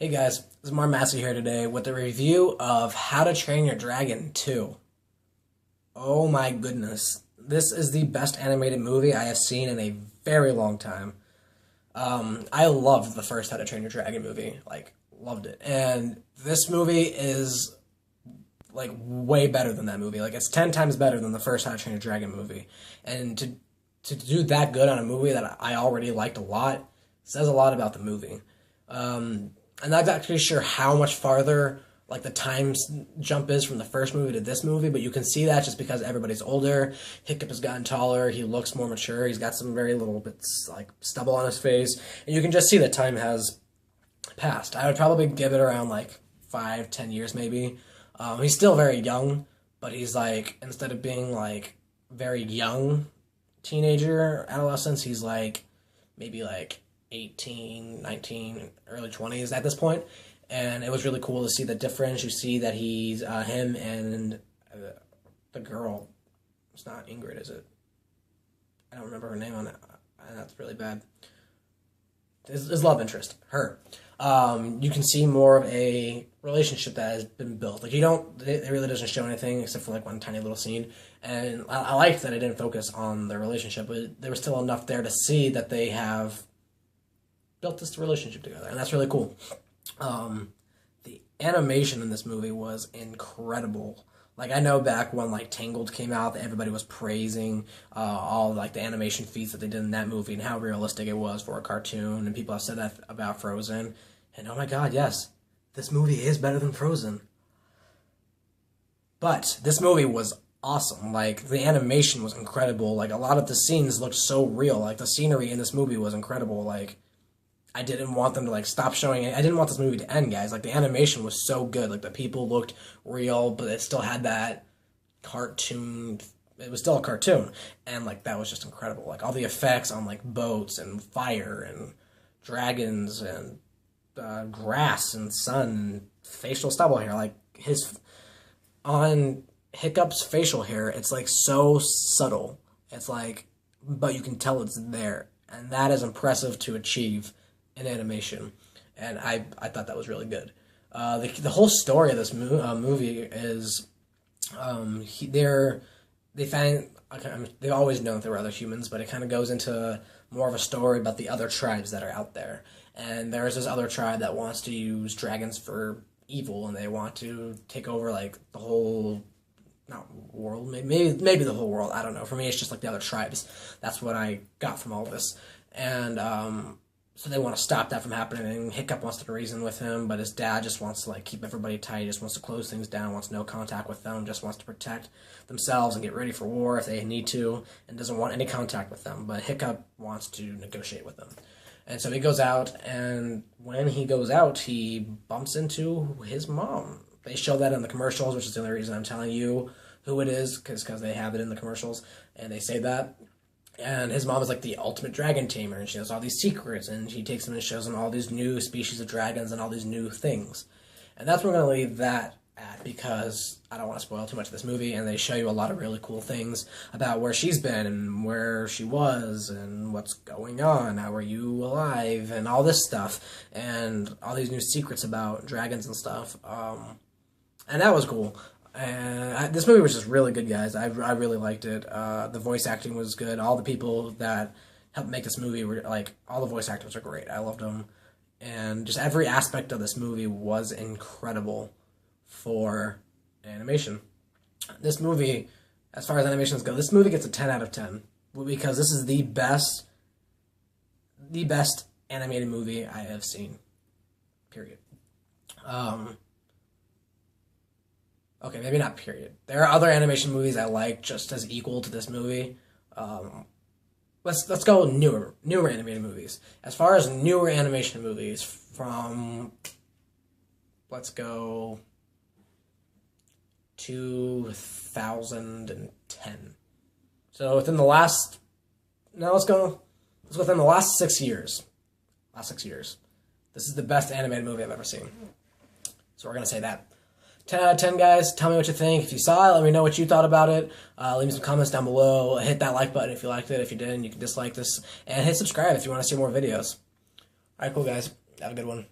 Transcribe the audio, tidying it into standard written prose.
Hey guys, this is Mar Massey here today with a review of How to Train Your Dragon 2. Oh my goodness. This is the best animated movie I have seen in a very long time. I loved the first How to Train Your Dragon movie. Loved it. And this movie is, way better than that movie. It's 10 times better than the first How to Train Your Dragon movie. And to do that good on a movie that I already liked a lot says a lot about the movie. I'm not actually sure how much farther the time jump is from the first movie to this movie, but you can see that just because everybody's older. Hiccup has gotten taller. He looks more mature. He's got some very little bits stubble on his face, and you can just see that time has passed. I would probably give it around 5-10 years maybe. He's still very young, but he's instead of being very young teenager adolescence, he's maybe 18, 19, early 20s at this point, and it was really cool to see the difference. You see that he's him and the girl. It's not Ingrid, is it? I don't remember her name on it. That's really bad. His love interest, her. You can see more of a relationship that has been built. It really doesn't show anything except for one tiny little scene. And I liked that it didn't focus on their relationship, but there was still enough there to see that they have built this relationship together, and that's really cool. The animation in this movie was incredible. I know back when Tangled came out, that everybody was praising all the animation feats that they did in that movie and how realistic it was for a cartoon, and people have said that about Frozen. And oh my god, yes, this movie is better than Frozen. But this movie was awesome. The animation was incredible. A lot of the scenes looked so real. The scenery in this movie was incredible. I didn't want them to stop showing it. I didn't want this movie to end, guys. The animation was so good. The people looked real, but it still had that cartoon. It was still a cartoon, and that was just incredible. All the effects on boats and fire and dragons and grass and sun and facial stubble hair. On Hiccup's facial hair, it's so subtle. It's but you can tell it's there, and that is impressive to achieve in animation, and I thought that was really good. The whole story of this movie is they've always known that there were other humans, but it kind of goes into more of a story about the other tribes that are out there. And there's this other tribe that wants to use dragons for evil, and they want to take over the whole, not world, maybe the whole world. I don't know. For me, it's just the other tribes. That's what I got from all this, and so they want to stop that from happening. Hiccup wants to reason with him, but his dad just wants to keep everybody tight, just wants to close things down, wants no contact with them, just wants to protect themselves and get ready for war if they need to, and doesn't want any contact with them. But Hiccup wants to negotiate with them. And so he goes out, and when he goes out, he bumps into his mom. They show that in the commercials, which is the only reason I'm telling you who it is, because they have it in the commercials, and they say that. And his mom is the ultimate dragon tamer, and she has all these secrets, and she takes him and shows him all these new species of dragons and all these new things. And that's where we're going to leave that at, because I don't want to spoil too much of this movie, and they show you a lot of really cool things about where she's been, and where she was, and what's going on, how are you alive, and all this stuff, and all these new secrets about dragons and stuff. And that was cool. And this movie was just really good, guys. I really liked it. The voice acting was good. All the people that helped make this movie were all the voice actors are great. I loved them, and just every aspect of this movie was incredible for animation. This movie, as far as animations go, this movie gets a 10 out of 10 because this is the best animated movie I have seen. Period. Okay, maybe not period. There are other animation movies I like just as equal to this movie. Let's go newer animated movies. As far as newer animation movies from, let's go 2010. So within the last, let's go within the last 6 years. This is the best animated movie I've ever seen. So we're gonna say that. 10 out of 10, guys. Tell me what you think. If you saw it, let me know what you thought about it. Leave me some comments down below. Hit that like button if you liked it. If you didn't, you can dislike this. And hit subscribe if you want to see more videos. Alright, cool, guys. Have a good one.